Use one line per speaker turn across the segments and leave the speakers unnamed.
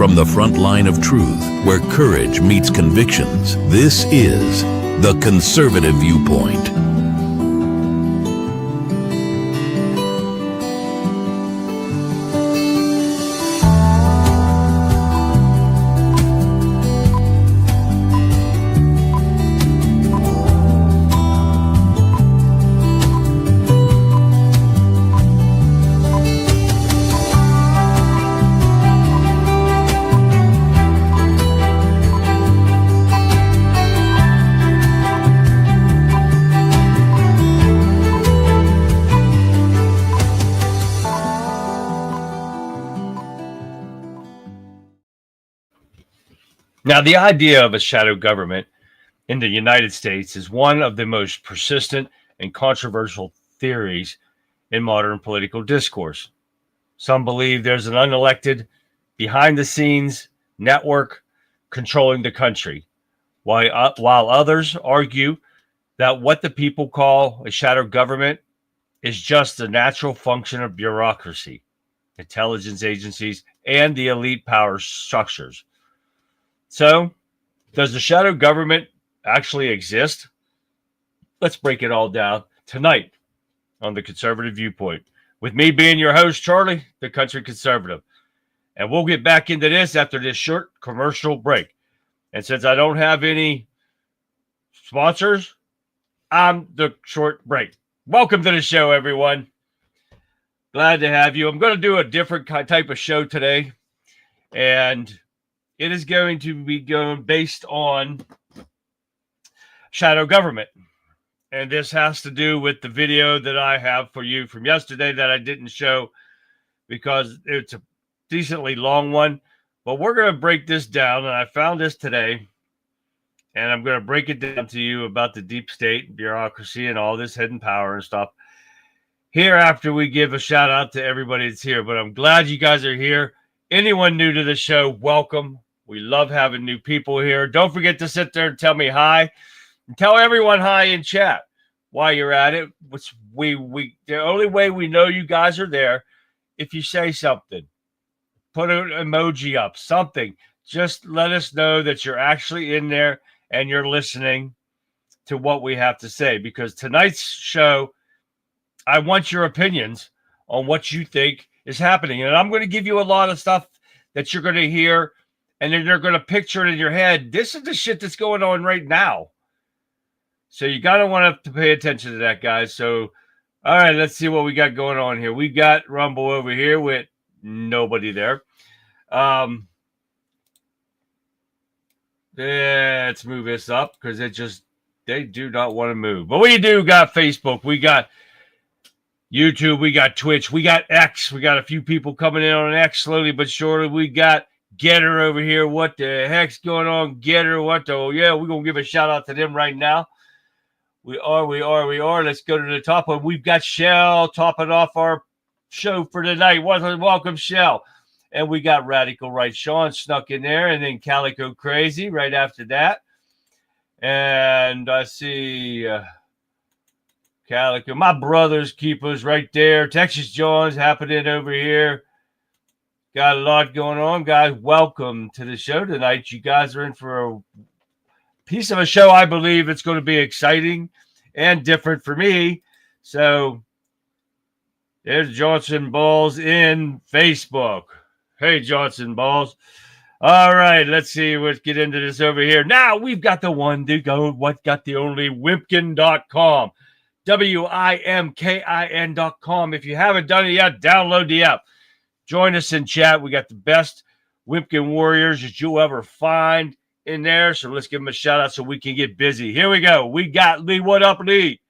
From the front line of truth, where courage meets convictions, this is The Conservative Viewpoint.
Now, the idea of a shadow government in the United States is one of the most persistent and controversial theories in modern political discourse. Some believe there's an unelected, behind-the-scenes network controlling the country, while others argue that what the people call a shadow government is just a natural function of bureaucracy, intelligence agencies, and the elite power structures. So, does the shadow government actually exist? Let's break it all down tonight on The Conservative Viewpoint, with me being your host, Charlie, the Country Conservative. And we'll get back into this after this short commercial break. And since I don't have any sponsors, I'm the short break. Welcome to the show, everyone. Glad to have you. I'm going to do a different type of show today. And it is going to be going based on shadow government. And this has to do with the video that I have for you from yesterday that I didn't show because it's a decently long one. But we're going to break this down. And I found this today. And I'm going to break it down to you about the deep state, bureaucracy, and all this hidden power and stuff here after we give a shout out to everybody that's here. But I'm glad you guys are here. Anyone new to the show, welcome. We love having new people here. Don't forget to sit there and tell me hi. And tell everyone hi in chat while you're at it. Which the only way we know you guys are there if you say something. Put an emoji up, something. Just let us know that you're actually in there and you're listening to what we have to say. Because tonight's show, I want your opinions on what you think is happening. And I'm going to give you a lot of stuff that you're going to hear, and then you're going to picture it in your head. This is the shit that's going on right now. So you got to want to pay attention to that, guys. So, all right, let's see what we got going on here. We got Rumble over here with nobody there. Let's move this up because they do not want to move. But we do got Facebook. We got YouTube, we got Twitch, we got X. We got a few people coming in on X slowly but surely. We got Getter over here. What the heck's going on, Getter? Yeah, we're going to give a shout out to them right now. We are. Let's go to the top one. We've got Shell topping off our show for tonight. Welcome, Shell. And we got Radical Right Sean snuck in there, and then Calico Crazy right after that. And I see Calico, my brother's keepers right there. Texas John's happening over here. Got a lot going on, guys. Welcome to the show tonight. You guys are in for a piece of a show. I believe it's going to be exciting and different for me. So there's Johnson Balls in Facebook. Hey, Johnson Balls. All right, let's see. Let's get into this over here. Now we've got the one to go. What got the only Wimkin.com. WIMKIN.com. If you haven't done it yet, download the app. Join us in chat. We got the best Wimpkin warriors that you'll ever find in there. So let's give them a shout out so we can get busy. Here we go. We got Lee. What up, Lee?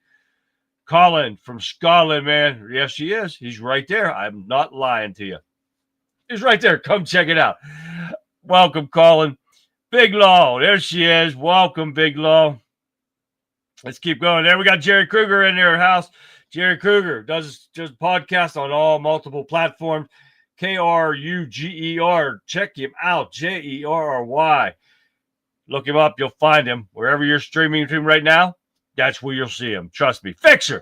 Colin from Scotland, man. Yes, she is. He's right there. I'm not lying to you. He's right there. Come check it out. Welcome, Colin. Big Law. There she is. Welcome, Big Law. Let's keep going. There we got Jerry Kruger in their house. Jerry Kruger does just podcasts on all multiple platforms. Kruger. Check him out. Jerry. Look him up. You'll find him. Wherever you're streaming to him right now, that's where you'll see him. Trust me. Fixer.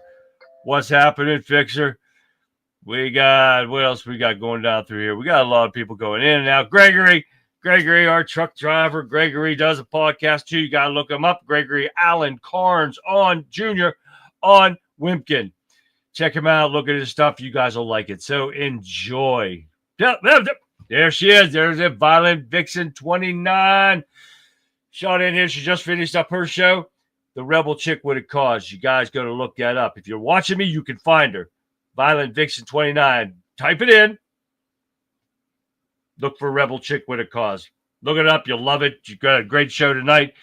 What's happening, Fixer? We got, what else we got going down through here? We got a lot of people going in and out. Gregory. Gregory, our truck driver. Gregory does a podcast too. You got to look him up. Gregory Allen Carnes on Jr. on Wimpkin. Check him out. Look at his stuff. You guys will like it. So enjoy. There she is. There's a Violent Vixen 29. Shot in here. She just finished up her show. The Rebel Chick with a Cause. You guys got to look that up. If you're watching me, you can find her. Violent Vixen 29. Type it in. Look for Rebel Chick with a Cause. Look it up. You'll love it. You got a great show tonight.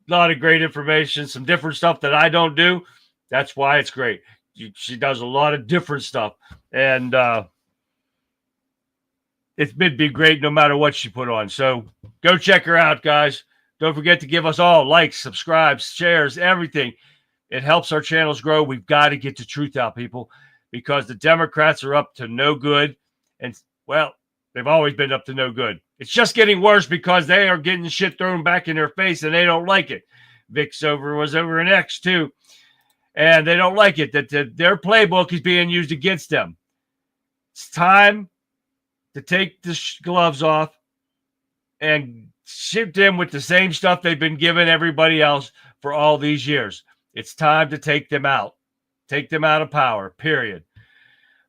A lot of great information. Some different stuff that I don't do. That's why it's great. She does a lot of different stuff. And it's been be great no matter what she put on. So go check her out, guys. Don't forget to give us all likes, subscribes, shares, everything. It helps our channels grow. We've got to get the truth out, people, because the Democrats are up to no good. And, well, they've always been up to no good. It's just getting worse because they are getting shit thrown back in their face and they don't like it. Vic's was over in X too. And they don't like it that their playbook is being used against them. It's time to take the gloves off and shoot them with the same stuff they've been giving everybody else for all these years. It's time to take them out. Take them out of power, period.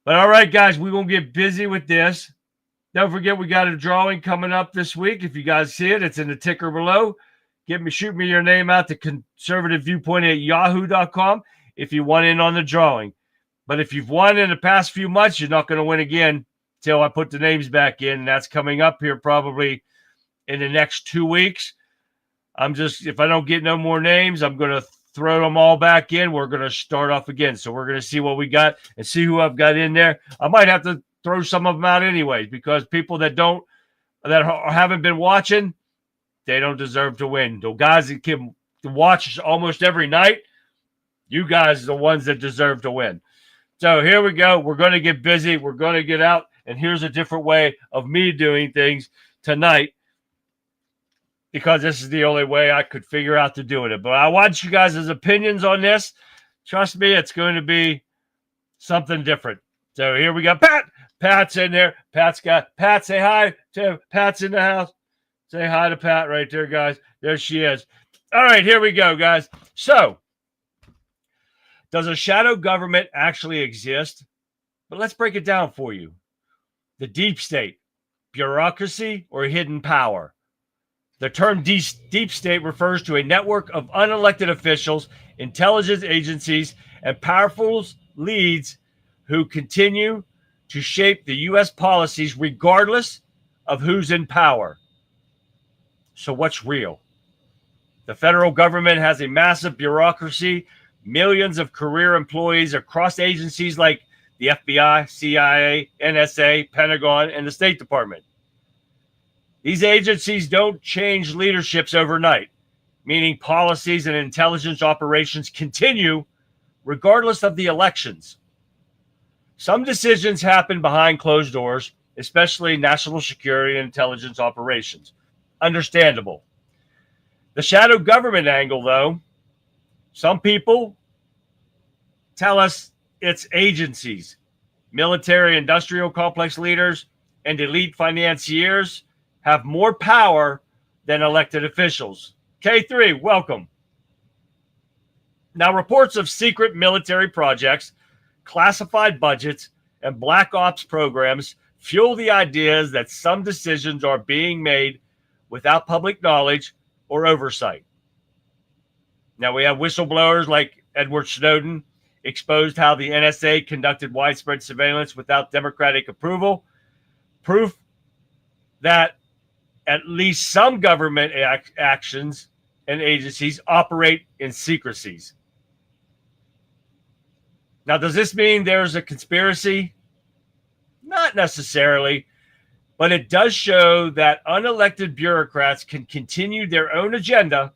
But all right, guys, we're going to get busy with this. Don't forget, we got a drawing coming up this week. If you guys see it, it's in the ticker below. Shoot me your name out to conservativeviewpoint@yahoo.com if you want in on the drawing. But if you've won in the past few months, you're not going to win again until I put the names back in. And that's coming up here probably in the next 2 weeks. If I don't get no more names, I'm going to throw them all back in. We're going to start off again. So we're going to see what we got and see who I've got in there. I might have to throw some of them out anyways, because people that haven't been watching, they don't deserve to win. The guys that can watch almost every night, you guys are the ones that deserve to win. So here we go. We're going to get busy. We're going to get out. And here's a different way of me doing things tonight, because this is the only way I could figure out to doing it. But I want you guys' opinions on this. Trust me, it's going to be something different. So here we go. Pat's in there. Pat, say hi to Pat's in the house. Say hi to Pat right there, guys. There she is. All right, here we go, guys. So, does a shadow government actually exist? But let's break it down for you. The deep state, bureaucracy, or hidden power. The term deep state refers to a network of unelected officials, intelligence agencies, and powerful leads who continue to shape the U.S. policies regardless of who's in power. So what's real? The federal government has a massive bureaucracy, millions of career employees across agencies like the FBI, CIA, NSA, Pentagon, and the State Department. These agencies don't change leaderships overnight, meaning policies and intelligence operations continue regardless of the elections. Some decisions happen behind closed doors, especially national security and intelligence operations. Understandable. The shadow government angle, though, some people tell us it's agencies, military industrial complex leaders, and elite financiers have more power than elected officials. K3, welcome. Now, reports of secret military projects, classified budgets, and black ops programs fuel the ideas that some decisions are being made without public knowledge or oversight. Now, we have whistleblowers like Edward Snowden exposed how the NSA conducted widespread surveillance without democratic approval, proof that at least some government actions and agencies operate in secrecies. Now, does this mean there's a conspiracy? Not necessarily, but it does show that unelected bureaucrats can continue their own agenda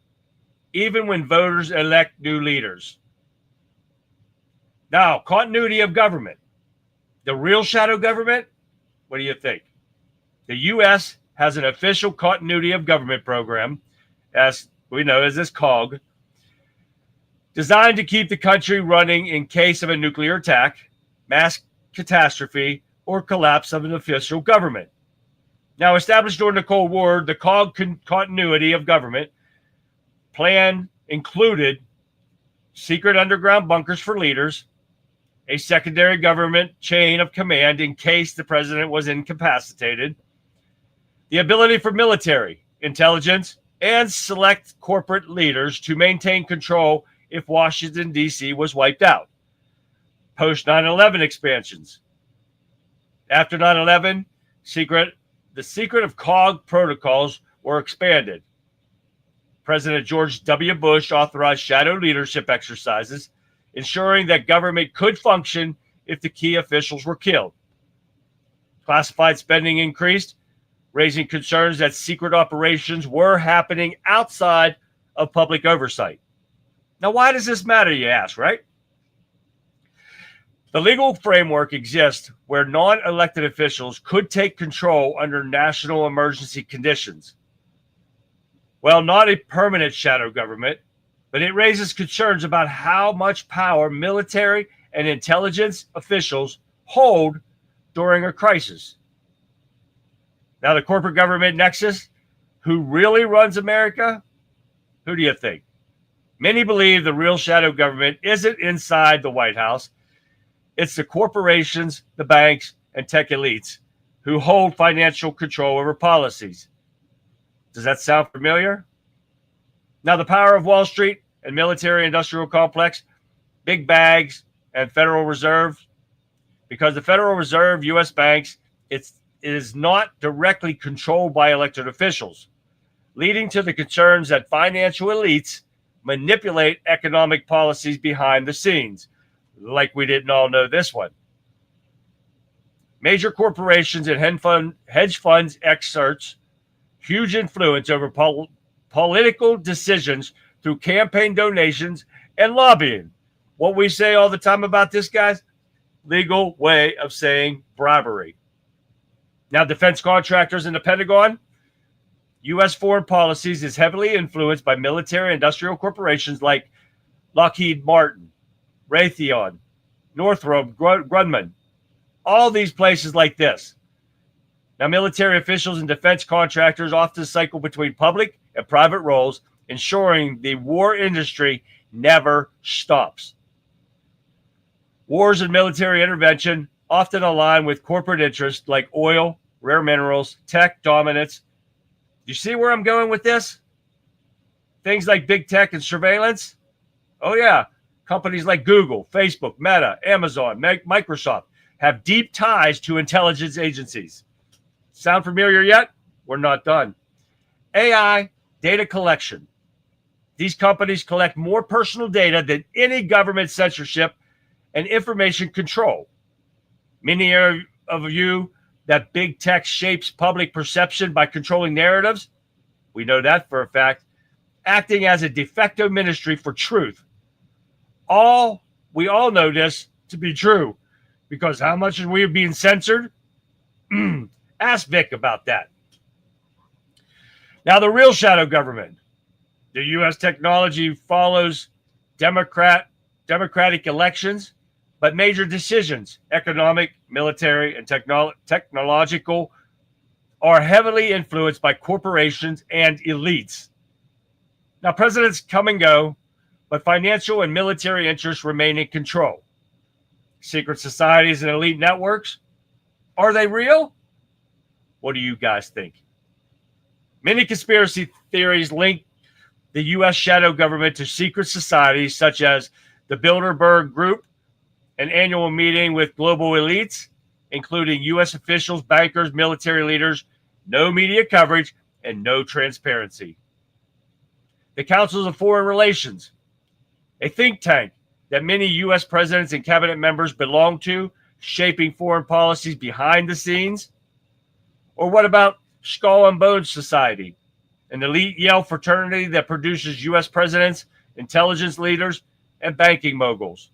even when voters elect new leaders. Now, continuity of government. The real shadow government? What do you think? The U.S. has an official continuity of government program, as we know as this COG, designed to keep the country running in case of a nuclear attack, mass catastrophe, or collapse of an official government. Now, established during the Cold War, the continuity of government plan included secret underground bunkers for leaders, a secondary government chain of command in case the president was incapacitated, the ability for military, intelligence, and select corporate leaders to maintain control if Washington, D.C. was wiped out. Post 9/11 expansions. After 9/11, the secret of COG protocols were expanded. President George W. Bush authorized shadow leadership exercises, ensuring that government could function if the key officials were killed. Classified spending increased, raising concerns that secret operations were happening outside of public oversight. Now, why does this matter, you ask, right? The legal framework exists where non-elected officials could take control under national emergency conditions. Well, not a permanent shadow government, but it raises concerns about how much power military and intelligence officials hold during a crisis. Now, the corporate government nexus, who really runs America? Who do you think? Many believe the real shadow government isn't inside the White House. It's the corporations, the banks, and tech elites who hold financial control over policies. Does that sound familiar? Now, the power of Wall Street and military-industrial complex, big bags, and Federal Reserve, because the Federal Reserve, U.S. banks, it is not directly controlled by elected officials, leading to the concerns that financial elites manipulate economic policies behind the scenes. Like we didn't all know this one. Major corporations and hedge funds exerts huge influence over political decisions through campaign donations and lobbying. What we say all the time about this, guys, legal way of saying bribery. Now, defense contractors in the Pentagon, U.S. foreign policies is heavily influenced by military industrial corporations like Lockheed Martin, Raytheon, Northrop Grumman, all these places like this. Now, military officials and defense contractors often cycle between public and private roles, ensuring the war industry never stops. Wars and military intervention often align with corporate interests like oil, rare minerals, tech dominance. You see where I'm going with this? Things like big tech and surveillance. Oh, yeah. Companies like Google, Facebook, Meta, Amazon, Microsoft have deep ties to intelligence agencies. Sound familiar yet? We're not done. AI, data collection. These companies collect more personal data than any government censorship and information control. Many of you that big tech shapes public perception by controlling narratives. We know that for a fact. Acting as a de facto ministry for truth. We all know this to be true, because how much are we being censored? Ask Vic about that. Now, the real shadow government. The U.S. technology follows democratic elections, but major decisions, economic, military, and technological, are heavily influenced by corporations and elites. Now, presidents come and go, but financial and military interests remain in control. Secret societies and elite networks, are they real? What do you guys think? Many conspiracy theories link the U.S. shadow government to secret societies such as the Bilderberg Group, an annual meeting with global elites, including U.S. officials, bankers, military leaders, no media coverage, and no transparency. The Councils of Foreign Relations, a think tank that many U.S. presidents and cabinet members belong to, shaping foreign policies behind the scenes. Or what about Skull and Bones Society, an elite Yale fraternity that produces U.S. presidents, intelligence leaders, and banking moguls?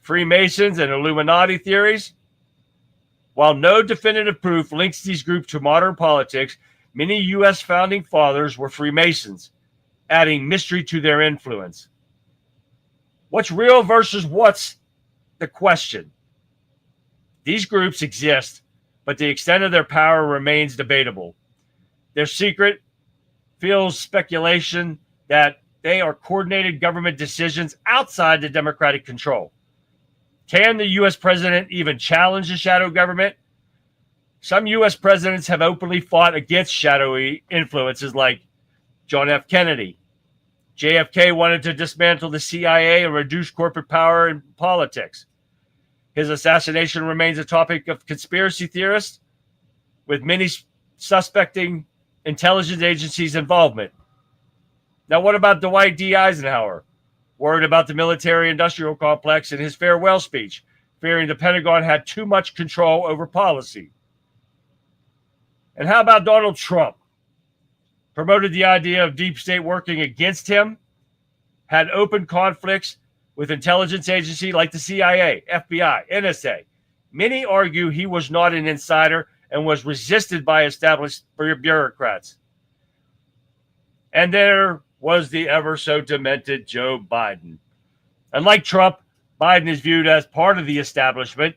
Freemasons and Illuminati theories. While no definitive proof links these groups to modern politics, many U.S. founding fathers were Freemasons, adding mystery to their influence. What's real versus what's the question? These groups exist, but the extent of their power remains debatable. Their secret fuels speculation that they are coordinated government decisions outside the democratic control. Can the U.S. president even challenge the shadow government? Some U.S. presidents have openly fought against shadowy influences, like John F. Kennedy. JFK wanted to dismantle the CIA and reduce corporate power in politics. His assassination remains a topic of conspiracy theorists, with many suspecting intelligence agencies' involvement. Now, what about Dwight D. Eisenhower? Worried about the military-industrial complex in his farewell speech, fearing the Pentagon had too much control over policy. And how about Donald Trump? Promoted the idea of deep state working against him, had open conflicts with intelligence agencies like the CIA, FBI, NSA. Many argue he was not an insider and was resisted by established bureaucrats. And there was the ever so demented Joe Biden. Unlike Trump, Biden is viewed as part of the establishment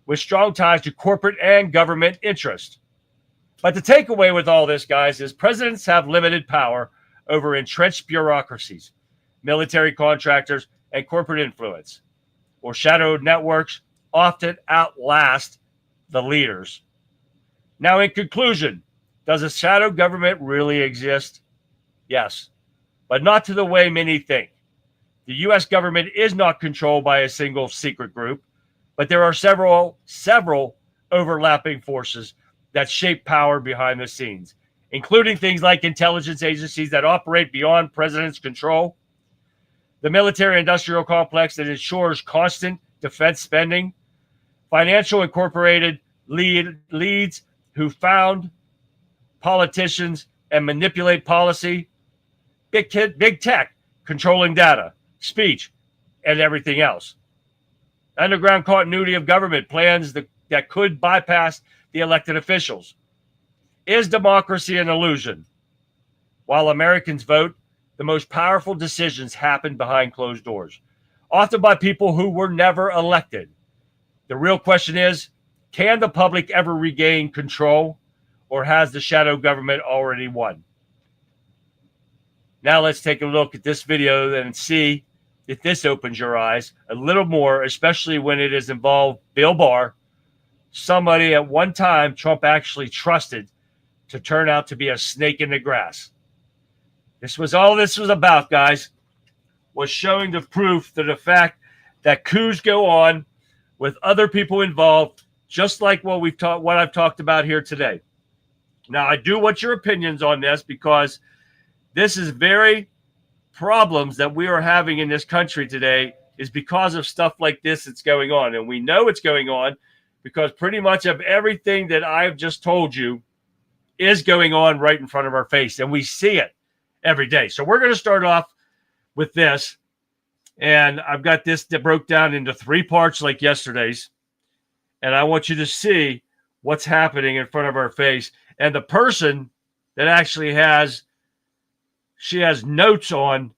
with strong ties to corporate and government interest. But the takeaway with all this, guys, is presidents have limited power over entrenched bureaucracies, military contractors, and corporate influence, or shadowed networks often outlast the leaders. Now, in conclusion, does a shadow government really exist? Yes, but not to the way many think. The U.S. government is not controlled by a single secret group, but there are several overlapping forces that shape power behind the scenes, including things like intelligence agencies that operate beyond president's control, the military-industrial complex that ensures constant defense spending, financial incorporated leads who found politicians and manipulate policy, big tech controlling data, speech, and everything else. Underground continuity of government plans that could bypass the elected officials. Is democracy an illusion? While Americans vote, the most powerful decisions happen behind closed doors, often by people who were never elected. The real question is, can the public ever regain control, or has the shadow government already won? Now let's take a look at this video and see if this opens your eyes a little more, especially when it has involved Bill Barr, somebody at one time Trump actually trusted to turn out to be a snake in the grass. This was all this was about, guys, was showing the proof to the fact that coups go on with other people involved, just like what I've talked about here today. Now, I do want your opinions on this, because this is very problems that we are having in this country today is because of stuff like this that's going on. And we know it's going on because pretty much of everything that I've just told you is going on right in front of our face, and we see it every day. So we're going to start off with this, and I've got this that broke down into 3 parts like yesterday's, and I want you to see what's happening in front of our face. And the person that actually she has notes on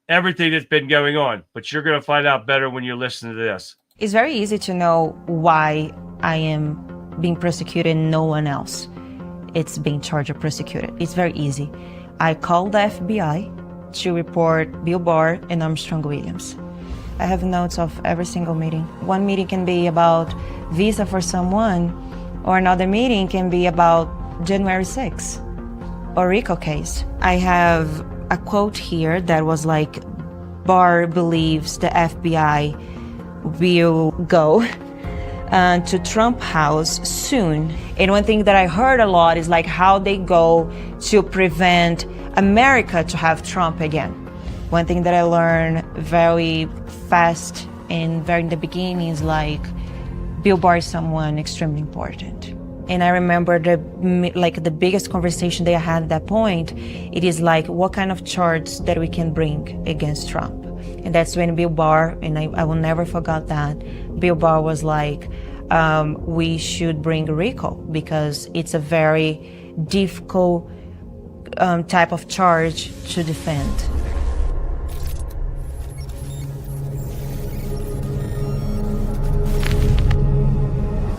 everything that's been going on, but you're going to find out better when you listen to this.
It's very easy to know why I am being prosecuted and no one else. It's being charged or prosecuted. It's very easy. I called the FBI to report Bill Barr and Armstrong Williams. I have notes of every single meeting. One meeting can be about visa for someone, or another meeting can be about January 6th or RICO case. I have a quote here that was like, Barr believes the FBI will go to Trump House soon. And one thing that I heard a lot is like how they go to prevent America to have Trump again. One thing that I learned very fast and very in the beginning is like Bill Barr is someone extremely important. And I remember the biggest conversation they had at that point, it is like, what kind of charge that we can bring against Trump? And that's when Bill Barr, and I will never forget that, Bill Barr was like, we should bring RICO because it's a very difficult type of charge to defend.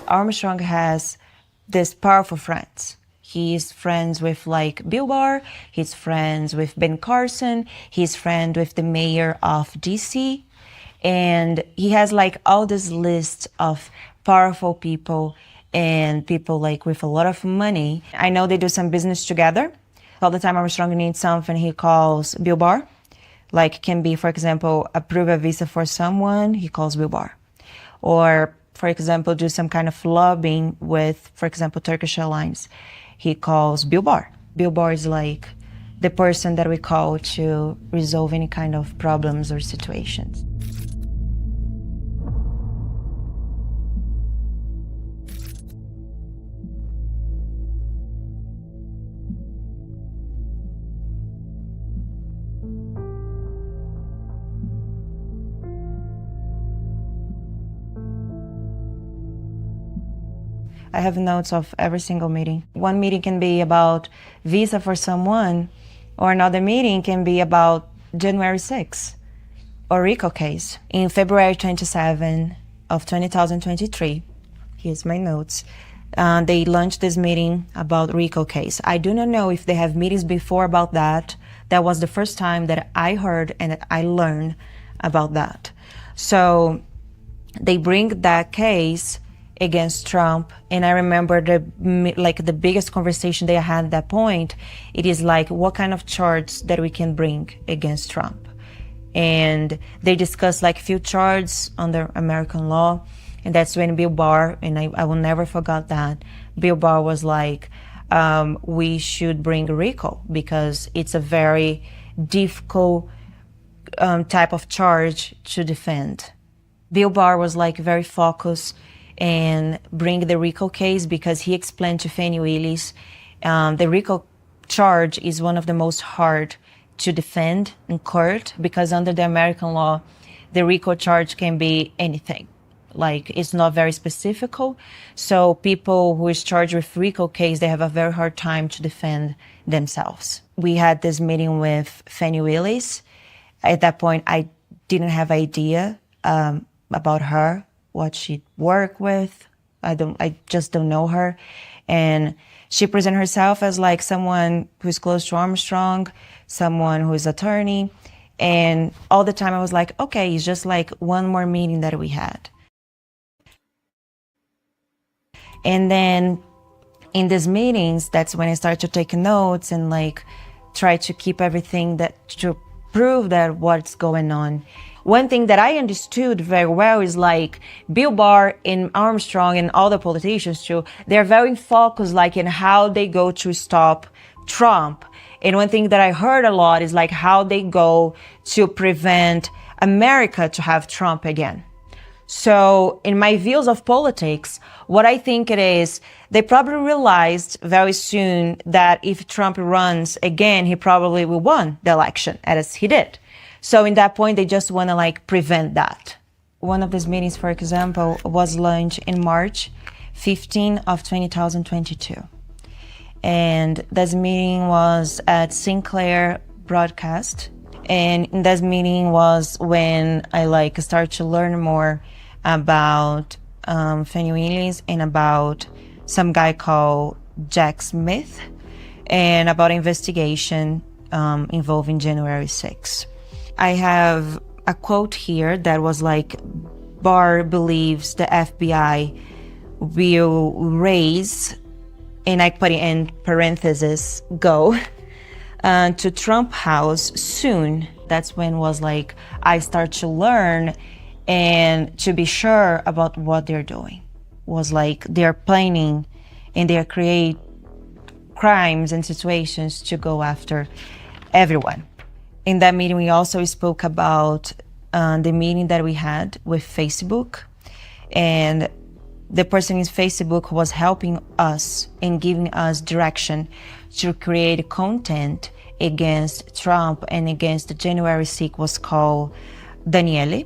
Armstrong has these powerful friends. He's friends with like Bill Barr, he's friends with Ben Carson, he's friend with the mayor of DC, and he has like all this list of powerful people and people like with a lot of money. I know they do some business together. All the time Armstrong needs something, he calls Bill Barr. Like can be, for example, approve a visa for someone, he calls Bill Barr. Or, for example, do some kind of lobbying with, for example, Turkish Airlines. He calls Bill Barr. Bill Barr is like the person that we call to resolve any kind of problems or situations. I have notes of every single meeting. One meeting can be about visa for someone, or another meeting can be about January 6th or RICO case. In February 27 of 2023, here's my notes, they launched this meeting about RICO case. I do not know if they have meetings before about that. That was the first time that I heard and that I learned about that. So they bring that case against Trump, and I remember the biggest conversation they had at that point, it is like, what kind of charges that we can bring against Trump? And they discussed like few charges under American law, and that's when Bill Barr, and I will never forget that, Bill Barr was like, we should bring RICO because it's a very difficult type of charge to defend. Bill Barr was like very focused and bring the RICO case because he explained to Fani Willis, the RICO charge is one of the most hard to defend in court because under the American law, the RICO charge can be anything. Like it's not very specific. So people who is charged with RICO case, they have a very hard time to defend themselves. We had this meeting with Fani Willis. At that point, I didn't have idea about her, what she worked with. I just don't know her. And she presented herself as like someone who's close to Armstrong, someone who's attorney. And all the time I was like, okay, it's just like one more meeting that we had. And then in these meetings, that's when I started to take notes and like try to keep everything that to prove that what's going on. One thing that I understood very well is like Bill Barr and Armstrong and all the politicians too, they're very focused like in how they go to stop Trump. And one thing that I heard a lot is like how they go to prevent America to have Trump again. So in my views of politics, what I think it is, they probably realized very soon that if Trump runs again, he probably will win the election as he did. So in that point, they just want to like prevent that. One of these meetings, for example, was launched in March 15 of 2022. And this meeting was at Sinclair Broadcast. And in this meeting was when I like started to learn more about Fani Willis and about some guy called Jack Smith and about investigation involving January 6th. I have a quote here that was like, Barr believes the FBI will raise, and I put it in parentheses, go to Trump House soon. That's when was like, I start to learn and to be sure about what they're doing. Was like they're planning and they create crimes and situations to go after everyone. In that meeting, we also spoke about the meeting that we had with Facebook, and the person in Facebook was helping us and giving us direction to create content against Trump and against the January 6th was called Daniele.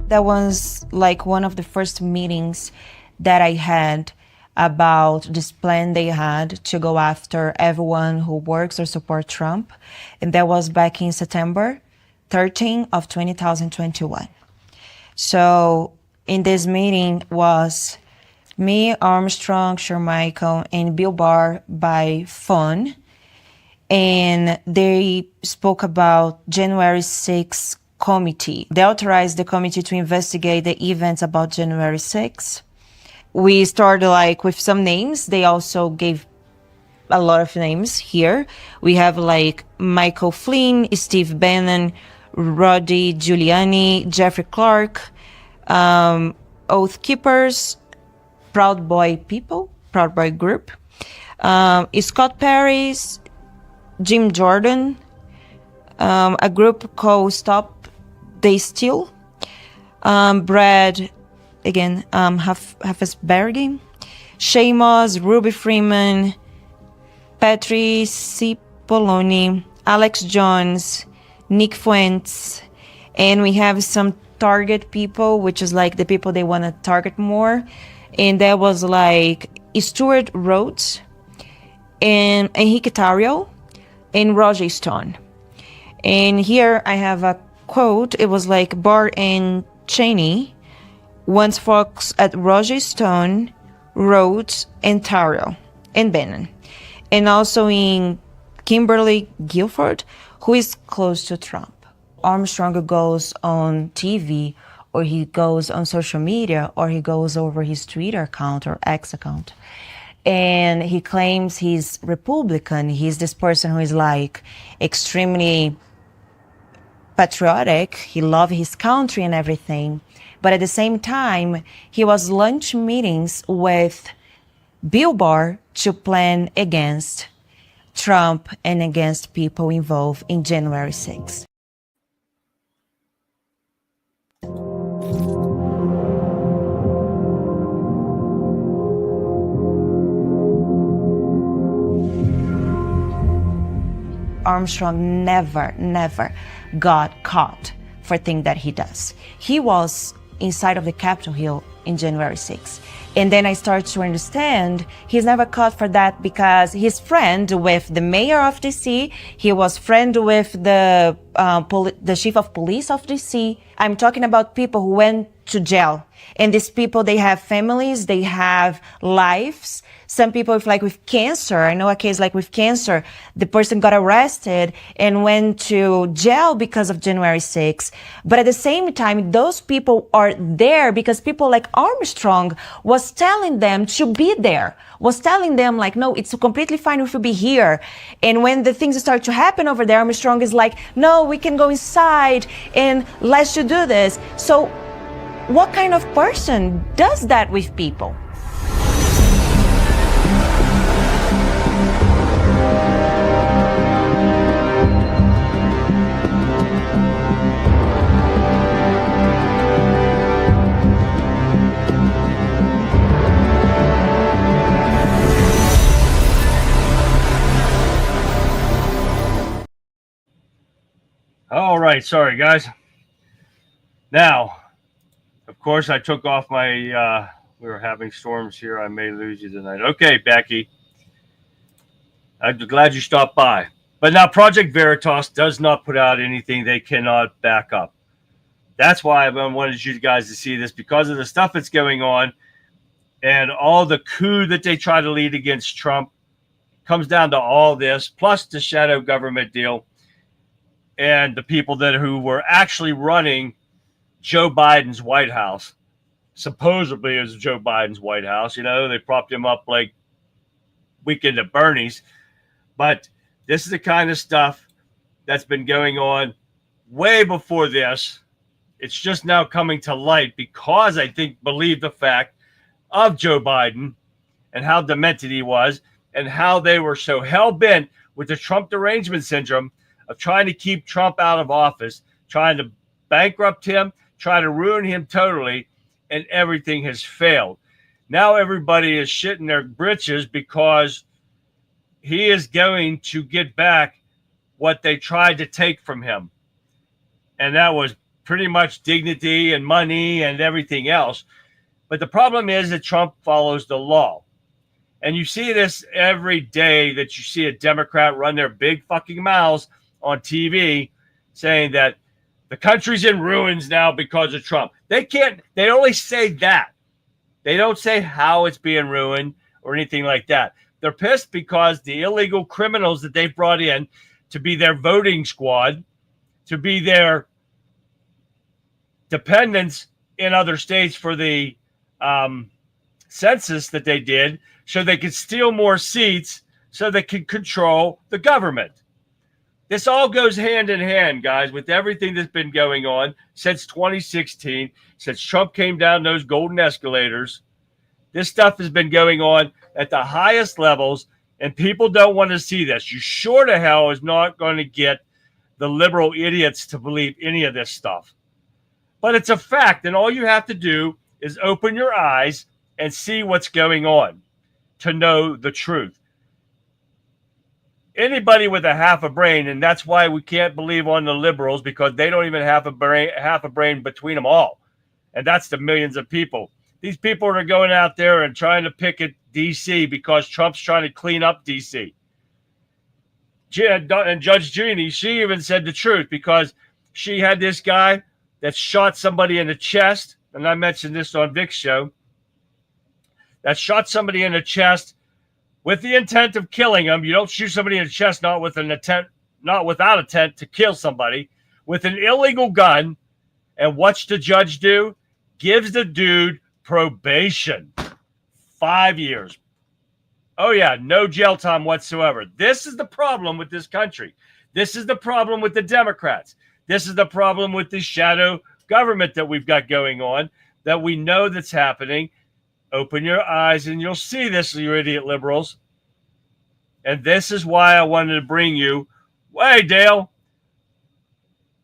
That was like one of the first meetings that I had about this plan they had to go after everyone who works or support Trump. And that was back in September 13 of 2021. So in this meeting was me, Armstrong, Shermichael, and Bill Barr by phone. And they spoke about January 6th committee. They authorized the committee to investigate the events about January 6th. We started like with some names. They also gave a lot of names here. We have like Michael Flynn, Steve Bannon, Rudy Giuliani, Jeffrey Clark, Oath Keepers, Proud Boy People, Proud Boy Group, Scott Perry's, Jim Jordan, a group called Stop They Steal, Brad, again, Hafesbergi, Shamos, Ruby Freeman, Patrice Cipollone, Alex Jones, Nick Fuentes, and we have some target people, which is like the people they want to target more. And that was like Stuart Rhodes and Enrique Tarrio and Roger Stone. And here I have a quote. It was like Barr and Cheney once focused at Roger Stone, Rhodes, and Tarrio, and Bannon. And also in Kimberly Guilford, who is close to Trump. Armstrong goes on TV, or he goes on social media, or he goes over his Twitter account or X account, and he claims he's Republican. He's this person who is like extremely patriotic. He loves his country and everything. But at the same time, he was lunch meetings with Bill Barr to plan against Trump and against people involved in January 6th. Armstrong never got caught for things that he does. He was inside of the Capitol Hill in January 6th. And then I started to understand he's never caught for that because he's friend with the mayor of DC. He was friend with the chief of police of DC. I'm talking about people who went to jail. And these people, they have families, they have lives. Some people with cancer, I know a case like with cancer, the person got arrested and went to jail because of January 6th. But at the same time, those people are there because people like Armstrong was telling them to be there, was telling them like, no, it's completely fine if you be here. And when the things start to happen over there, Armstrong is like, no, we can go inside and let's do this. So what kind of person does that with people?
All right, sorry guys. Now, of course, I took off my, we were having storms here. I may lose you tonight. Okay, Becky. I'm glad you stopped by. But now Project Veritas does not put out anything they cannot back up. That's why I wanted you guys to see this, because of the stuff that's going on and all the coup that they try to lead against Trump comes down to all this, plus the shadow government deal and the people who were actually running Joe Biden's White House, supposedly as Joe Biden's White House. You know, they propped him up like Weekend at Bernie's. But this is the kind of stuff that's been going on way before this. It's just now coming to light because I believe the fact of Joe Biden and how demented he was and how they were so hell-bent with the Trump derangement syndrome of trying to keep Trump out of office, trying to bankrupt him, trying to ruin him totally, and everything has failed. Now everybody is shitting their britches because he is going to get back what they tried to take from him. And that was pretty much dignity and money and everything else. But the problem is that Trump follows the law. And you see this every day that you see a Democrat run their big fucking mouths on TV saying that the country's in ruins now because of Trump. They only say that. They don't say how it's being ruined or anything like that. They're pissed because the illegal criminals that they've brought in to be their voting squad, to be their dependents in other states for the census that they did, so they could steal more seats so they could control the government. This all goes hand in hand, guys, with everything that's been going on since 2016, since Trump came down those golden escalators. This stuff has been going on at the highest levels, and people don't want to see this. You sure to hell is not going to get the liberal idiots to believe any of this stuff. But it's a fact, and all you have to do is open your eyes and see what's going on to know the truth. Anybody with a half a brain, and that's why we can't believe on the liberals, because they don't even have a brain between them all. And that's the millions of people. These people are going out there and trying to picket D.C. because Trump's trying to clean up D.C. And Judge Jeannie, she even said the truth, because she had this guy that shot somebody in the chest, and I mentioned this on Vic's show, that shot somebody in the chest with the intent of killing him. You don't shoot somebody in the chest not without intent to kill somebody, with an illegal gun. And what's the judge do? Gives the dude probation. 5 years. Oh yeah, no jail time whatsoever. This is the problem with this country. This is the problem with the Democrats. This is the problem with the shadow government that we've got going on, that we know that's happening. Open your eyes and you'll see this, you idiot liberals. And this is why I wanted to bring you, hey Dale,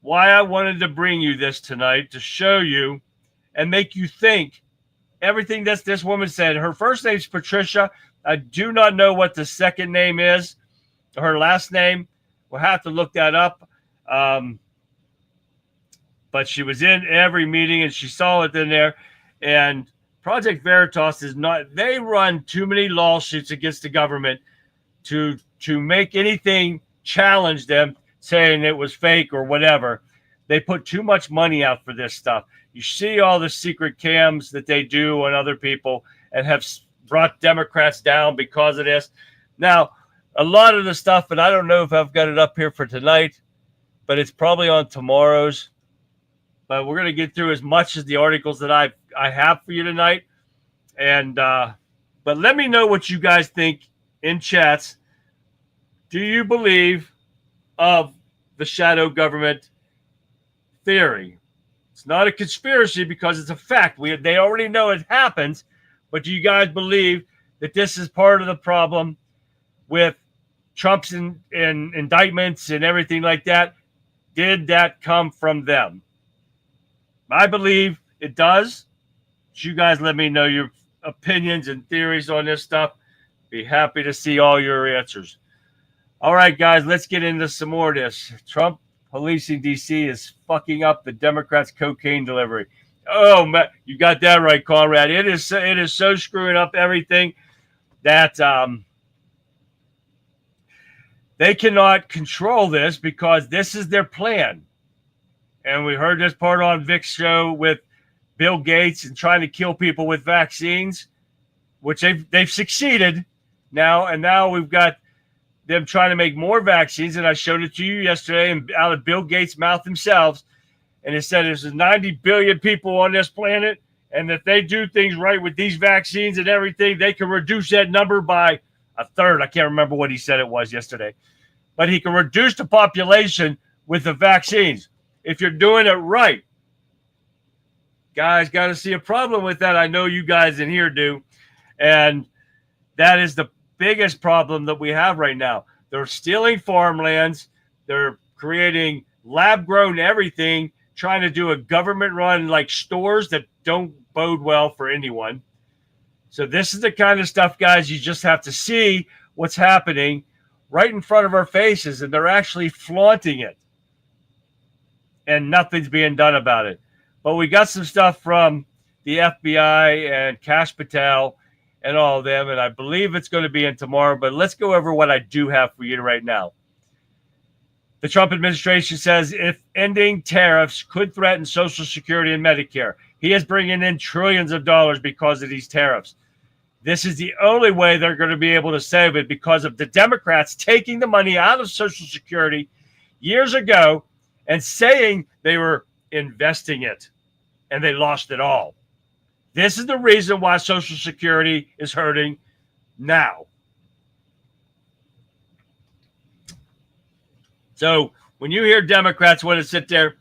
why I wanted to bring you this tonight, to show you and make you think everything that this woman said. Her first name's Patricia. I do not know what the second name is, her last name. We'll have to look that up. But she was in every meeting and she saw it in there. And Project Veritas is not, they run too many lawsuits against the government to make anything challenge them, saying it was fake or whatever. They put too much money out for this stuff. You see all the secret cams that they do on other people and have brought Democrats down because of this. Now, a lot of the stuff, and I don't know if I've got it up here for tonight, but it's probably on tomorrow's. But we're going to get through as much as the articles that I have for you tonight. And but let me know what you guys think in chats. Do you believe of the shadow government theory? It's not a conspiracy because it's a fact. They already know it happens. But do you guys believe that this is part of the problem with Trump's indictments and everything like that? Did that come from them? I believe it does. You guys let me know your opinions and theories on this stuff. Be happy to see all your answers. All right, guys, let's get into some more of this. Trump policing D.C. is fucking up the Democrats' cocaine delivery. Oh, man, you got that right, Conrad. It is so screwing up everything that they cannot control this because this is their plan. And we heard this part on Vic's show with Bill Gates and trying to kill people with vaccines, which they've succeeded now. And now we've got them trying to make more vaccines. And I showed it to you yesterday and out of Bill Gates' mouth themselves. And it said there's 90 billion people on this planet. And if they do things right with these vaccines and everything, they can reduce that number by a third. I can't remember what he said it was yesterday. But he can reduce the population with the vaccines. If you're doing it right, guys, got to see a problem with that. I know you guys in here do. And that is the biggest problem that we have right now. They're stealing farmlands. They're creating lab-grown everything, trying to do a government-run like stores that don't bode well for anyone. So this is the kind of stuff, guys, you just have to see what's happening right in front of our faces, and they're actually flaunting it. And nothing's being done about it. But we got some stuff from the FBI and Kash Patel and all of them, and I believe it's going to be in tomorrow, but let's go over what I do have for you right now. The Trump administration says if ending tariffs could threaten Social Security and Medicare, he is bringing in trillions of dollars because of these tariffs. This is the only way they're going to be able to save it because of the Democrats taking the money out of Social Security years ago and saying they were investing it, and they lost it all. This is the reason why Social Security is hurting now. So when you hear Democrats want to sit there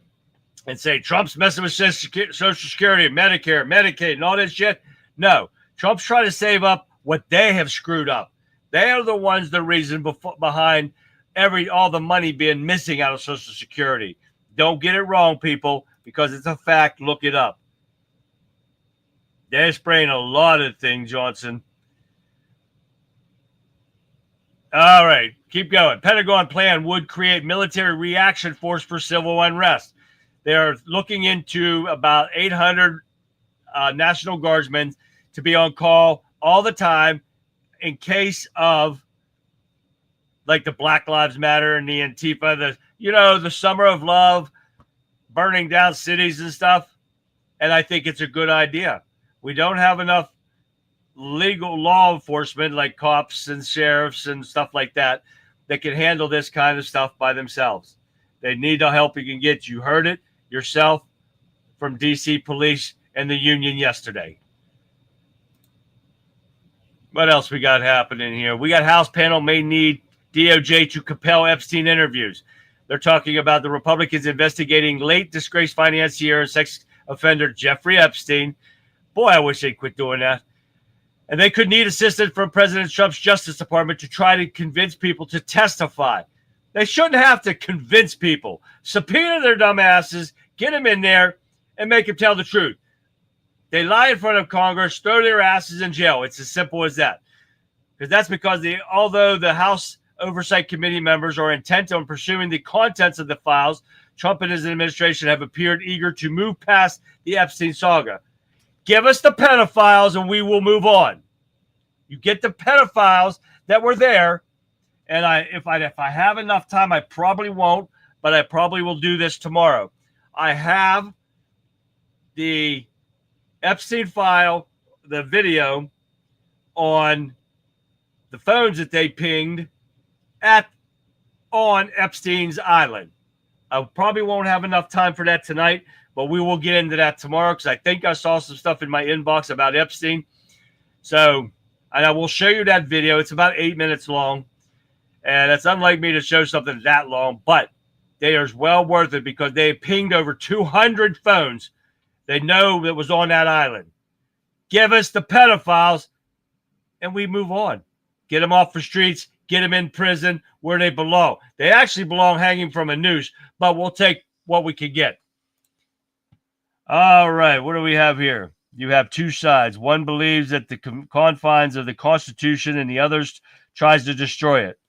and say Trump's messing with Social Security and Medicare, Medicaid, and all this shit, no. Trump's trying to save up what they have screwed up. They are the ones, the reason behind all the money being missing out of Social Security. Don't get it wrong, people, because it's a fact. Look it up. They're spraying a lot of things, Johnson. All right, keep going. Pentagon plan would create military reaction force for civil unrest. They're looking into about 800 National Guardsmen to be on call all the time in case of like the Black Lives Matter and the Antifa, the summer of love, burning down cities and stuff. And I think it's a good idea. We don't have enough legal law enforcement like cops and sheriffs and stuff like that can handle this kind of stuff by themselves. They need the help you can get. You heard it yourself from DC police and the union yesterday. What else we got happening here? We got House panel may need DOJ to compel Epstein interviews. They're talking about the Republicans investigating late disgraced financier and sex offender Jeffrey Epstein. Boy, I wish they'd quit doing that. And they could need assistance from President Trump's Justice Department to try to convince people to testify. They shouldn't have to convince people. Subpoena their dumb asses, get them in there, and make them tell the truth. They lie in front of Congress, throw their asses in jail. It's as simple as that. Because that's because although the House Oversight Committee members are intent on pursuing the contents of the files, Trump and his administration have appeared eager to move past the Epstein saga. Give us the pedophiles and we will move on. You get the pedophiles that were there, and if I have enough time, I probably won't, but I probably will do this tomorrow. I have the Epstein file, the video on the phones that they pinged on Epstein's island. I probably won't have enough time for that tonight, but we will get into that tomorrow because I think I saw some stuff in my inbox about Epstein. So, and I will show you that video. It's about 8 minutes long, and it's unlike me to show something that long, but they are well worth it because they pinged over 200 phones they know that was on that island. Give us the pedophiles, and we move on. Get them off the streets. Get them in prison where they belong. They actually belong hanging from a noose, but we'll take what we can get. All right, what do we have here? You have two sides. One believes that the confines of the Constitution and the other tries to destroy it.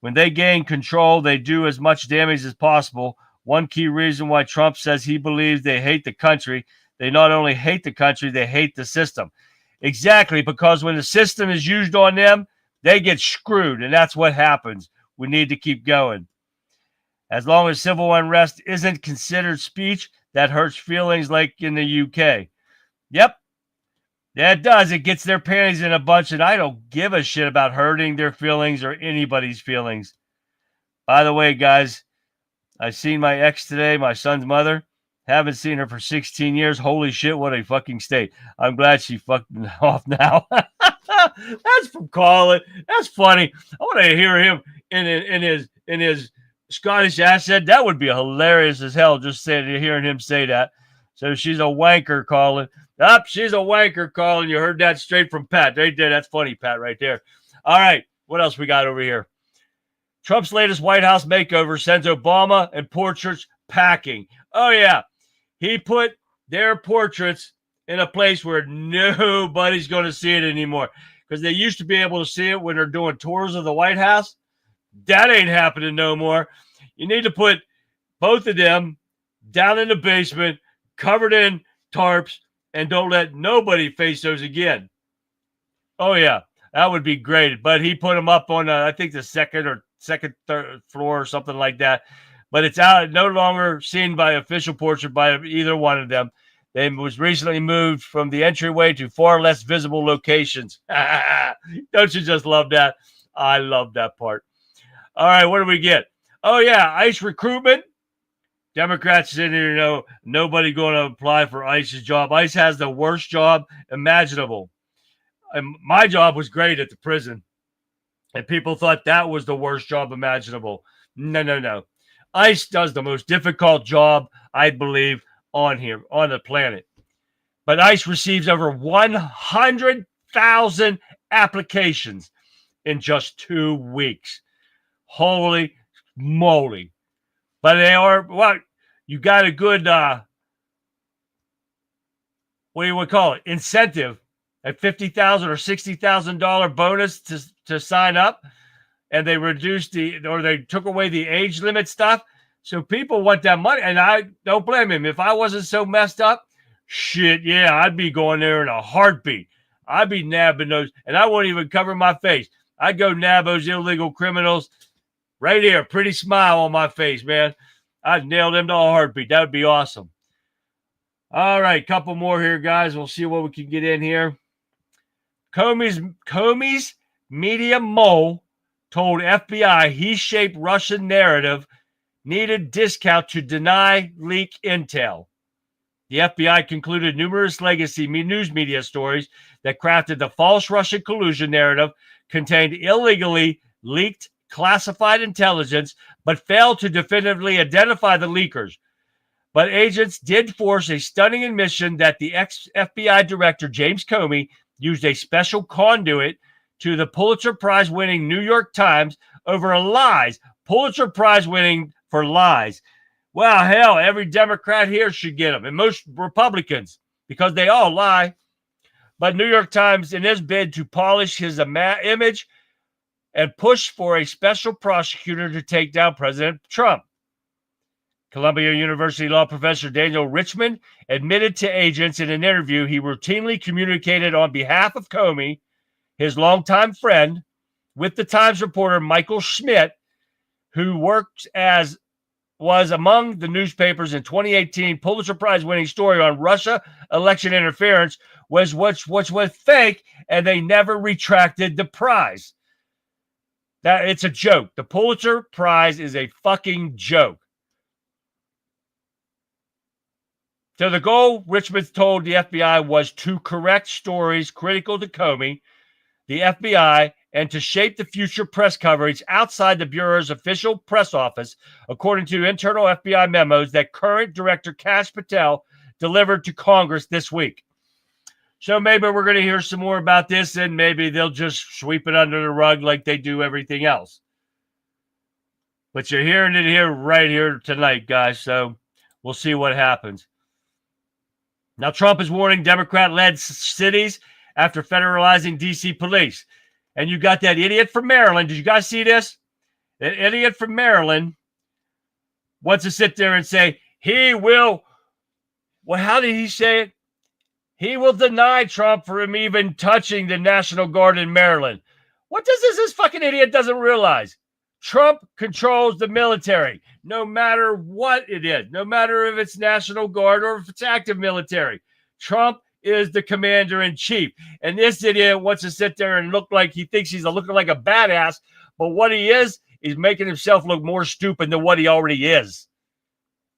When they gain control, they do as much damage as possible. One key reason why Trump says he believes they hate the country, they not only hate the country, they hate the system. Exactly, because when the system is used on them, they get screwed, and that's what happens. We need to keep going. As long as civil unrest isn't considered speech, that hurts feelings like in the UK. Yep, yeah, it does. It gets their panties in a bunch, and I don't give a shit about hurting their feelings or anybody's feelings. By the way, guys, I seen my ex today, my son's mother. Haven't seen her for 16 years. Holy shit, what a fucking state. I'm glad she fucked off now. That's from Colin. That's funny. I want to hear him in his Scottish accent. That would be hilarious as hell, just hearing him say that. So she's a wanker, Colin. She's a wanker, Colin. You heard that straight from Pat. Right there. That's funny, Pat, right there. All right. What else we got over here? Trump's latest White House makeover sends Obama and portraits packing. Oh, yeah. He put their portraits in a place where nobody's going to see it anymore. Because they used to be able to see it when they're doing tours of the White House. That ain't happening no more. You need to put both of them down in the basement, covered in tarps, and don't let nobody face those again. Oh, yeah, that would be great. But he put them up on, I think, the third floor or something like that. But it's out, no longer seen by official portrait by either one of them. They was recently moved from the entryway to far less visible locations. Don't you just love that? I love that part. All right, what do we get? Oh, yeah, ICE recruitment. Democrats sitting here, nobody going to apply for ICE's job. ICE has the worst job imaginable. And my job was great at the prison. And people thought that was the worst job imaginable. No. ICE does the most difficult job, I believe, on the planet. But ICE receives over 100,000 applications in just 2 weeks. Holy moly. But they are, well, you got a good, what do you would call it, incentive at $50,000 or $60,000 bonus to sign up. And they reduced they took away the age limit stuff. So people want that money. And I don't blame him. If I wasn't so messed up, shit, yeah, I'd be going there in a heartbeat. I'd be nabbing those, and I wouldn't even cover my face. I'd go nab those illegal criminals right here. Pretty smile on my face, man. I'd nail them to a heartbeat. That would be awesome. All right, couple more here, guys. We'll see what we can get in here. Comey's media mole told FBI he shaped Russian narrative, needed discount to deny leak intel. The FBI concluded numerous legacy news media stories that crafted the false Russian collusion narrative contained illegally leaked classified intelligence, but failed to definitively identify the leakers. But agents did force a stunning admission that the ex-FBI director, James Comey, used a special conduit to the Pulitzer Prize-winning New York Times over lies. Pulitzer Prize-winning for lies. Well, hell, every Democrat here should get them, and most Republicans, because they all lie. But New York Times, in his bid to polish his image and push for a special prosecutor to take down President Trump. Columbia University law professor Daniel Richman admitted to agents in an interview he routinely communicated on behalf of Comey, his longtime friend, with the Times reporter Michael Schmidt, who was among the newspaper's in 2018 Pulitzer Prize-winning story on Russia election interference, which was fake, and they never retracted the prize. That it's a joke. The Pulitzer Prize is a fucking joke. So the goal, Richmond told the FBI, was to correct stories critical to Comey, the FBI, and to shape the future press coverage outside the Bureau's official press office, according to internal FBI memos that current Director Kash Patel delivered to Congress this week. So maybe we're going to hear some more about this, and maybe they'll just sweep it under the rug like they do everything else. But you're hearing it here right here tonight, guys, so we'll see what happens. Now, Trump is warning Democrat-led cities after federalizing D.C. police. And you got that idiot from Maryland. Did you guys see this? That idiot from Maryland wants to sit there and say, he will, well, how did he say it? He will deny Trump for him even touching the National Guard in Maryland. What does this fucking idiot doesn't realize? Trump controls the military, no matter what it is, no matter if it's National Guard or if it's active military. Trump is the commander-in-chief. And this idiot wants to sit there and look like he thinks he's looking like a badass, but what he is making himself look more stupid than what he already is.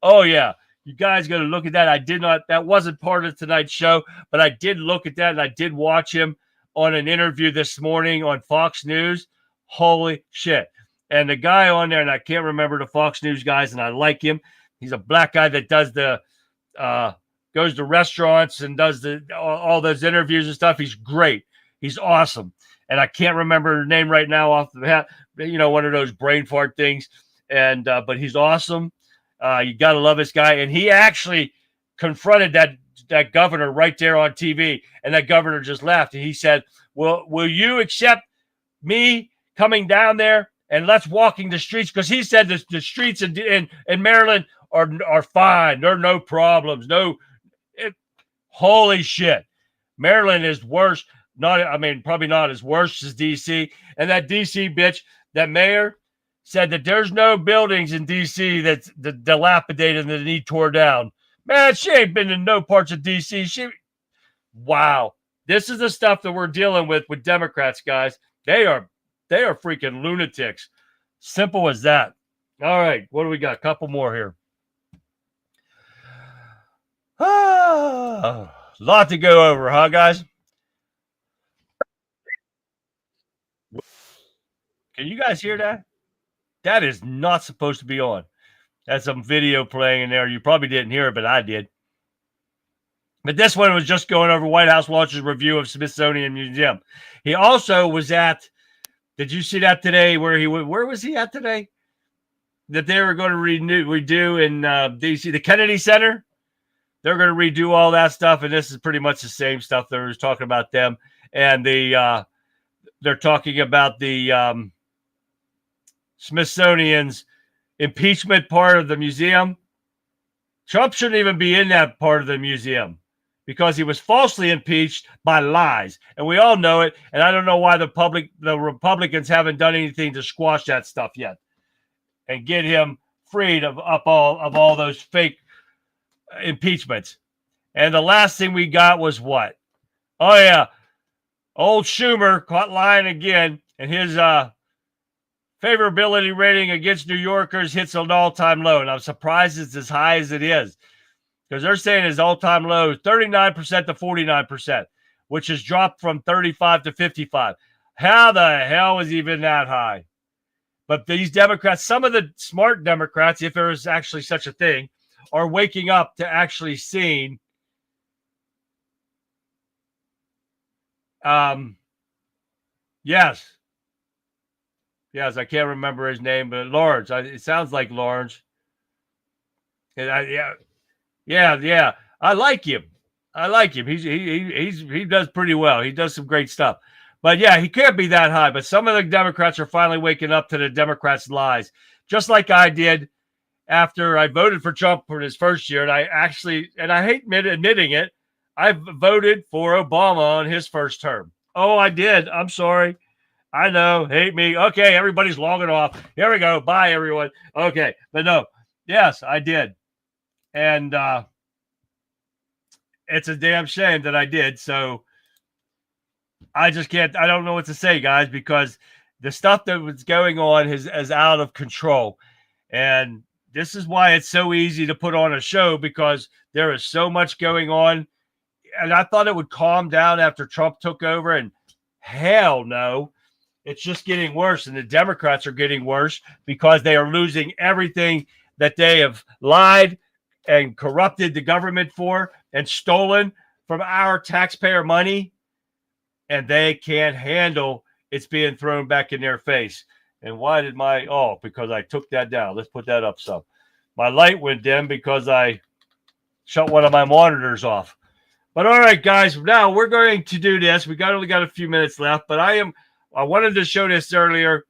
Oh, yeah. You guys got to look at that. That wasn't part of tonight's show, but I did look at that, and I did watch him on an interview this morning on Fox News. Holy shit. And the guy on there, and I can't remember the Fox News guys, and I like him. He's a black guy that does goes to restaurants and does all those interviews and stuff. He's great. He's awesome. And I can't remember her name right now off the hat. One of those brain fart things. And but he's awesome. You got to love this guy. And he actually confronted that governor right there on TV. And that governor just laughed. And he said, will you accept me coming down there and let's walking the streets? Because he said the streets in Maryland are fine. There are no problems. Holy shit. Maryland is worse. Probably not as worse as DC. And that DC bitch, that mayor, said that there's no buildings in DC that's dilapidated and that need tore down. Man, she ain't been in no parts of DC. Wow. This is the stuff that we're dealing with Democrats, guys. They are freaking lunatics. Simple as that. All right, what do we got? A couple more here. A lot to go over, huh, guys? Can you guys hear that? That is not supposed to be on. That's some video playing in there. You probably didn't hear it, but I did. But this one was just going over White House launches review of Smithsonian Museum. He also was at, did you see that today where was he at today? That they were going to redo in D.C., the Kennedy Center. They're going to redo all that stuff, and this is pretty much the same stuff that was talking about them. And they're talking about the Smithsonian's impeachment part of the museum. Trump shouldn't even be in that part of the museum because he was falsely impeached by lies. And we all know it. And I don't know why the Republicans haven't done anything to squash that stuff yet and get him freed of all those fake impeachments. And the last thing we got was what? Oh, yeah. Old Schumer caught lying again, and his favorability rating against New Yorkers hits an all-time low. And I'm surprised it's as high as it is because they're saying his all-time low is 39% to 49%, which has dropped from 35 to 55. How the hell is even that high? But these Democrats, some of the smart Democrats, if there is actually such a thing, are waking up to actually seeing yes, I can't remember his name, but Lawrence. It sounds like Lawrence. And yeah. I like him. He does pretty well. He does some great stuff. But yeah, he can't be that high. But some of the Democrats are finally waking up to the Democrats' lies, just like I did after I voted for Trump for his first year. And I hate admitting it, I voted for Obama on his first term. Oh, I did. I'm sorry. I know. Hate me. Okay, everybody's logging off. Here we go. Bye, everyone. Okay. But no. Yes, I did. And it's a damn shame that I did. So I just can't. I don't know what to say, guys, because the stuff that was going on is out of control. And this is why it's so easy to put on a show, because there is so much going on. And I thought it would calm down after Trump took over, and hell no. It's just getting worse, and the Democrats are getting worse because they are losing everything that they have lied and corrupted the government for and stolen from our taxpayer money, and they can't handle it's being thrown back in their face. And why did because I took that down. Let's put that up some. My light went dim because I shut one of my monitors off. But all right, guys, now we're going to do this. We only got a few minutes left, but I wanted to show this earlier,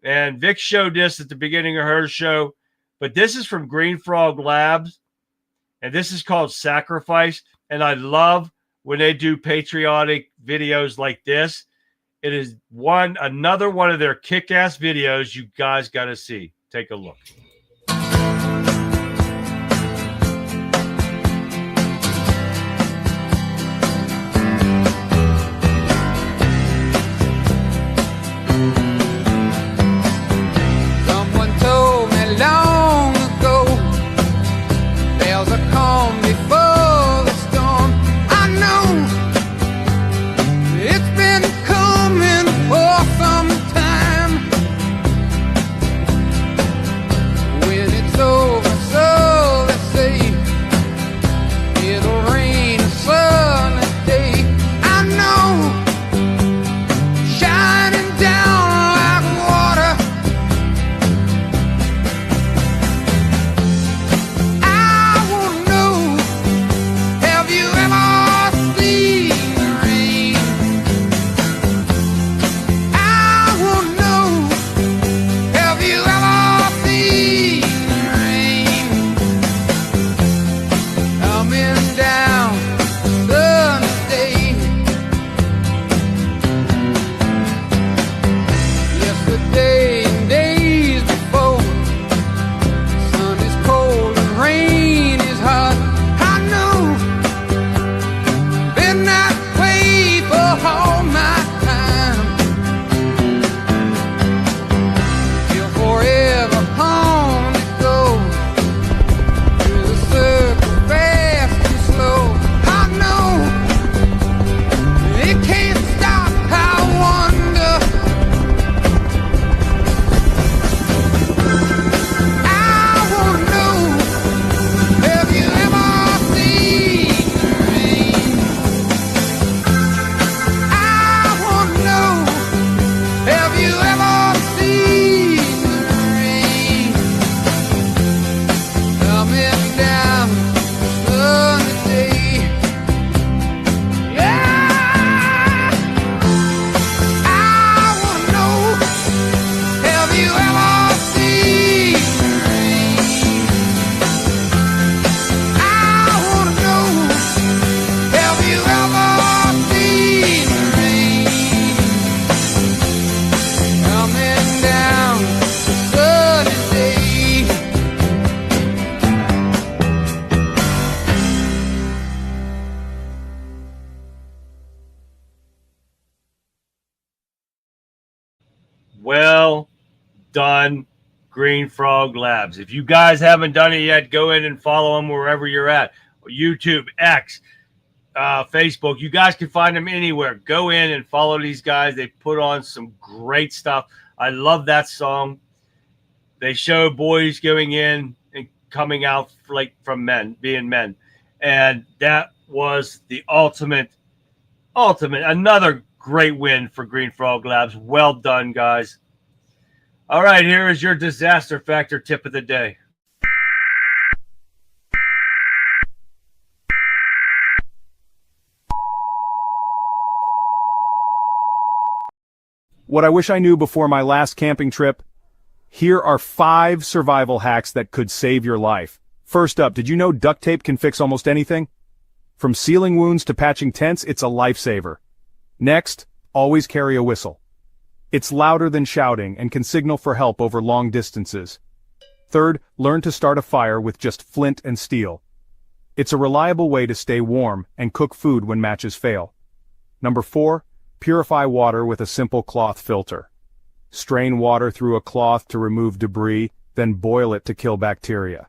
and Vic showed this at the beginning of her show, but this is from Green Frog Labs, and this is called Sacrifice, and I love when they do patriotic videos like this. It is another one of their kick-ass videos you guys got to see. Take a look. done Green Frog Labs. If you guys haven't done it yet, go in and follow them wherever you're at. YouTube, X, Facebook. You guys can find them anywhere. Go in and follow these guys. They put on some great stuff. I love that song. They show boys going in and coming out like from men, being men. And that was the ultimate. Another great win for Green Frog Labs. Well done, guys. All right, here is your disaster factor tip of the day.
What I wish I knew before my last camping trip. Here are 5 survival hacks that could save your life. First up, did you know duct tape can fix almost anything? From sealing wounds to patching tents, it's a lifesaver. Next, always carry a whistle. It's louder than shouting and can signal for help over long distances. Third, learn to start a fire with just flint and steel. It's a reliable way to stay warm and cook food when matches fail. Number 4, purify water with a simple cloth filter. Strain water through a cloth to remove debris, then boil it to kill bacteria.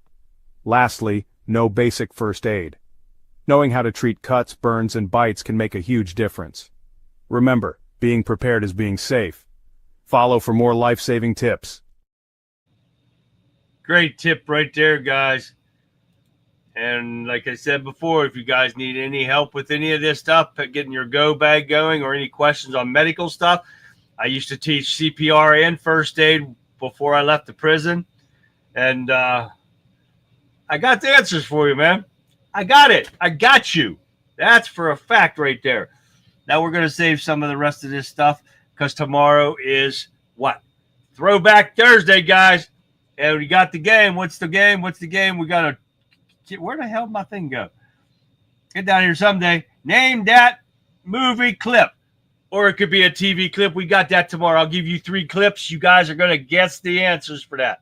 Lastly, know basic first aid. Knowing how to treat cuts, burns, and bites can make a huge difference. Remember, being prepared is being safe. Follow for more life-saving tips.
Great tip right there, guys. And like I said before, if you guys need any help with any of this stuff, getting your go bag going, or any questions on medical stuff, I used to teach CPR and first aid before I left the prison. And I got the answers for you, man. I got it. I got you. That's for a fact right there. Now we're going to save some of the rest of this stuff because tomorrow is what? Throwback Thursday, guys. And we got the game. What's the game? We got to... Where the hell did my thing go? Get down here someday. Name that movie clip. Or it could be a TV clip. We got that tomorrow. I'll give you 3 clips. You guys are going to guess the answers for that.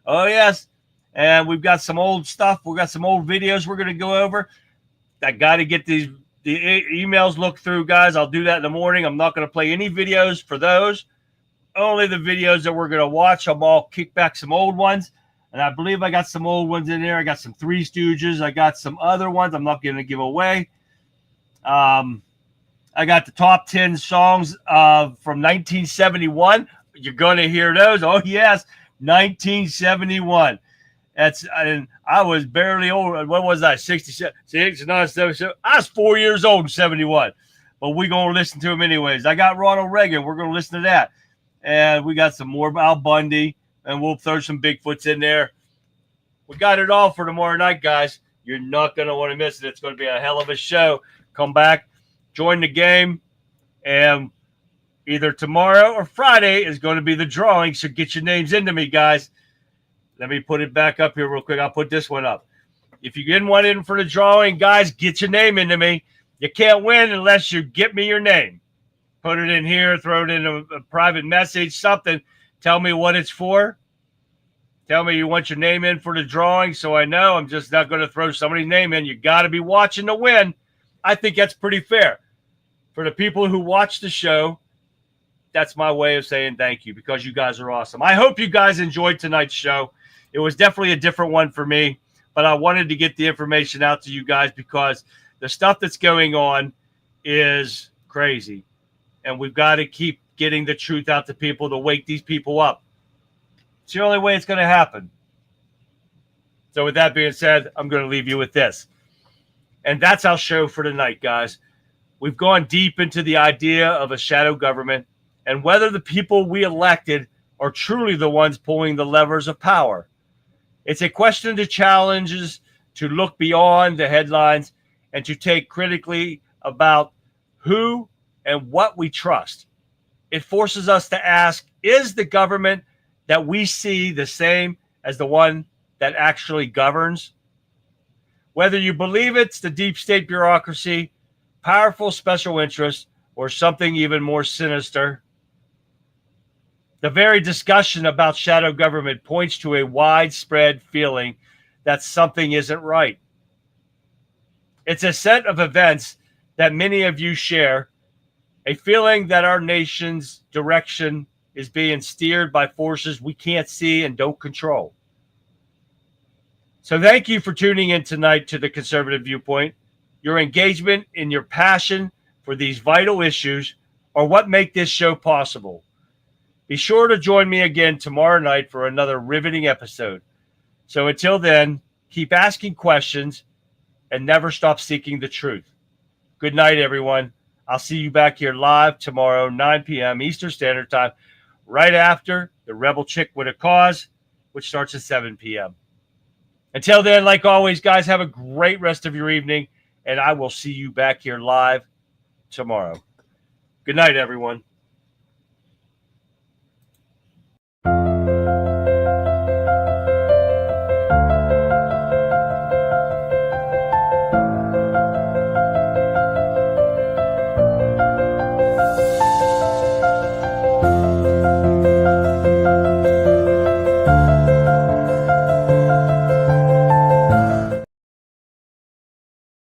Oh, yes. And we've got some old stuff. We've got some old videos we're going to go over. I got to get the emails looked through, guys. I'll do that in the morning. I'm not going to play any videos for those. Only the videos that we're going to watch. I'll kick back some old ones. And I believe I got some old ones in there. I got some Three Stooges. I got some other ones I'm not going to give away. I got the top 10 songs from 1971. You're going to hear those. Oh, yes, 1971. And I was barely old. What was I? 67, 69, 77. I was 4 years old in 71. But we're going to listen to them anyways. I got Ronald Reagan. We're going to listen to that. And we got some more Al Bundy. And we'll throw some Bigfoots in there. We got it all for tomorrow night, guys. You're not going to want to miss it. It's going to be a hell of a show. Come back, join the game. And either tomorrow or Friday is going to be the drawing. So get your names into me, guys. Let me put it back up here real quick. I'll put this one up. If you get one in for the drawing, guys, get your name into me. You can't win unless you get me your name. Put it in here, throw it in a private message, something. Tell me what it's for. Tell me you want your name in for the drawing so I know. I'm just not going to throw somebody's name in. You got to be watching to win. I think that's pretty fair. For the people who watch the show, that's my way of saying thank you because you guys are awesome. I hope you guys enjoyed tonight's show. It was definitely a different one for me, but I wanted to get the information out to you guys because the stuff that's going on is crazy. And we've got to keep getting the truth out to people to wake these people up. It's the only way it's going to happen. So with that being said, I'm going to leave you with this. And that's our show for tonight, guys. We've gone deep into the idea of a shadow government and whether the people we elected are truly the ones pulling the levers of power. It's a question to challenges, to look beyond the headlines, and to take critically about who and what we trust. It forces us to ask, is the government that we see the same as the one that actually governs? Whether you believe it's the deep state bureaucracy, powerful special interests, or something even more sinister, the very discussion about shadow government points to a widespread feeling that something isn't right. It's a set of events that many of you share, a feeling that our nation's direction is being steered by forces we can't see and don't control. So thank you for tuning in tonight to the Conservative Viewpoint. Your engagement and your passion for these vital issues are what make this show possible. Be sure to join me again tomorrow night for another riveting episode. So until then, keep asking questions and never stop seeking the truth. Good night, everyone. I'll see you back here live tomorrow, 9 p.m. Eastern Standard Time, right after The Rebel Chick with a Cause, which starts at 7 p.m. Until then, like always, guys, have a great rest of your evening, and I will see you back here live tomorrow. Good night, everyone.